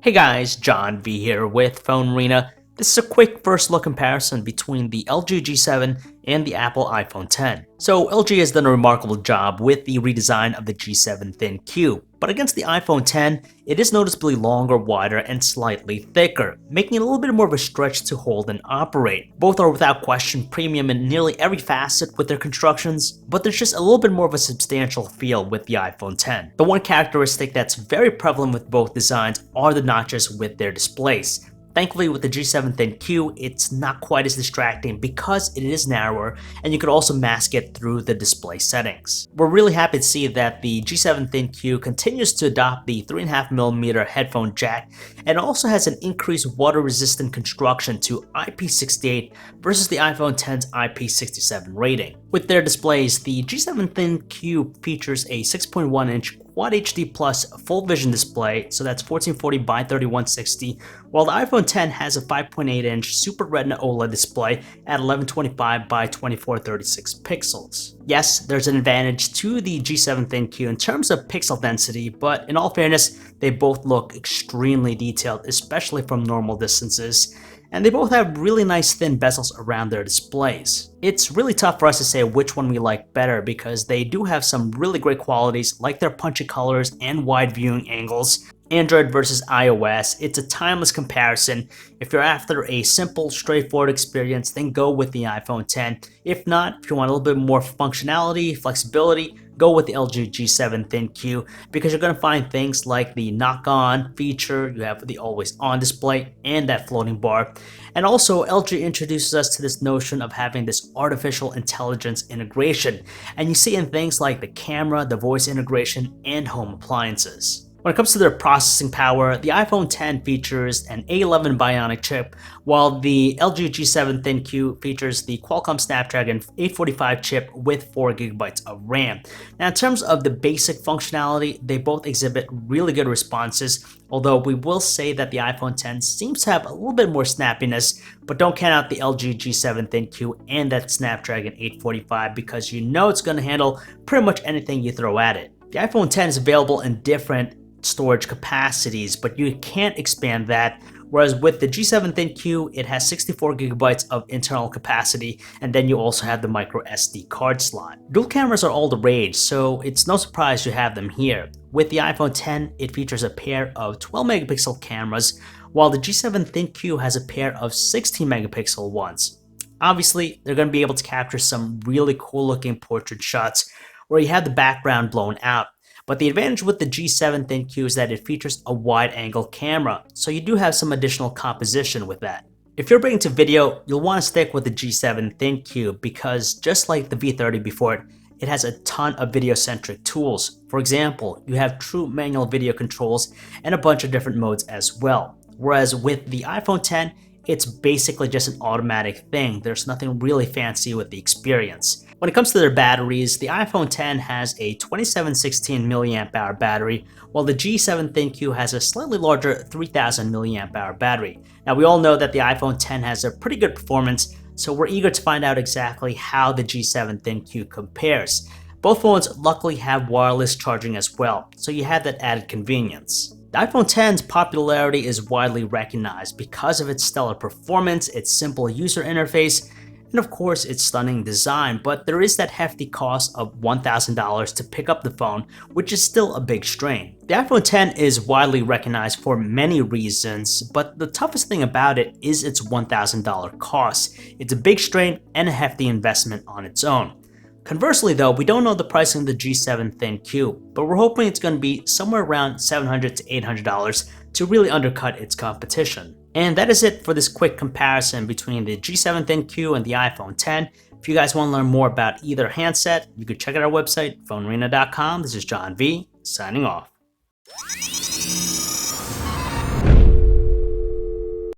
Hey guys, John V here with PhoneArena. This is a quick first look comparison between the LG G7 and the Apple iPhone X. So LG has done a remarkable job with the redesign of the G7 ThinQ, but against the iPhone X, it is noticeably longer, wider, and slightly thicker, making it a little bit more of a stretch to hold and operate. Both are without question premium in nearly every facet with their constructions, but there's just a little bit more of a substantial feel with the iPhone X. The one characteristic that's very prevalent with both designs are the notches with their displays. Thankfully, with the G7 ThinQ, it's not quite as distracting because it is narrower and you could also mask it through the display settings. We're really happy to see that the G7 ThinQ continues to adopt the 3.5mm headphone jack and also has an increased water-resistant construction to IP68 versus the iPhone X's IP67 rating. With their displays, the G7 ThinQ features a 6.1-inch Quad HD Plus full vision display, so that's 1440 by 3160, while the iPhone X has a 5.8-inch Super Retina OLED display at 1125 by 2436 pixels. Yes, there's an advantage to the G7 ThinQ in terms of pixel density, but in all fairness, they both look extremely detailed, especially from normal distances. And they both have really nice thin bezels around their displays. It's really tough for us to say which one we like better because they do have some really great qualities like their punchy colors and wide viewing angles. Android versus iOS, it's a timeless comparison. If you're after a simple, straightforward experience, then go with the iPhone X. If not, if you want a little bit more functionality, flexibility, go with the LG G7 ThinQ because you're going to find things like the knock-on feature, you have the always-on display, and that floating bar. And also, LG introduces us to this notion of having this artificial intelligence integration, and you see in things like the camera, the voice integration, and home appliances. When it comes to their processing power, the iPhone X features an A11 Bionic chip, while the LG G7 ThinQ features the Qualcomm Snapdragon 845 chip with 4GB of RAM. Now, in terms of the basic functionality, they both exhibit really good responses, although we will say that the iPhone X seems to have a little bit more snappiness, but don't count out the LG G7 ThinQ and that Snapdragon 845 because you know it's going to handle pretty much anything you throw at it. The iPhone X is available in different storage capacities, but you can't expand that, whereas with the G7 ThinQ, it has 64GB of internal capacity, and then you also have the micro SD card slot. Dual cameras are all the rage, so it's no surprise you have them here. With the iPhone X, it features a pair of 12-megapixel cameras, while the G7 ThinQ has a pair of 16-megapixel ones. Obviously, they're going to be able to capture some really cool-looking portrait shots where you have the background blown out. But the advantage with the G7 ThinQ is that it features a wide-angle camera, so you do have some additional composition with that. If you're big into video, you'll want to stick with the G7 ThinQ because just like the V30 before it, it has a ton of video-centric tools. For example, you have true manual video controls and a bunch of different modes as well. Whereas with the iPhone X, it's basically just an automatic thing. There's nothing really fancy with the experience. When it comes to their batteries, the iPhone X has a 2716 mAh battery, while the G7 ThinQ has a slightly larger 3000 mAh battery. Now, we all know that the iPhone X has a pretty good performance, so we're eager to find out exactly how the G7 ThinQ compares. Both phones luckily have wireless charging as well, so you have that added convenience. The iPhone X's popularity is widely recognized because of its stellar performance, its simple user interface, and of course its stunning design, but there is that hefty cost of $1,000 to pick up the phone, which is still a big strain. The iPhone X is widely recognized for many reasons, but the toughest thing about it is its $1,000 cost. It's a big strain and a hefty investment on its own. Conversely though, we don't know the pricing of the G7 ThinQ, but we're hoping it's going to be somewhere around $700 to $800 to really undercut its competition. And that is it for this quick comparison between the G7 ThinQ and the iPhone X. If you guys want to learn more about either handset, you can check out our website, PhoneArena.com. This is John V, signing off.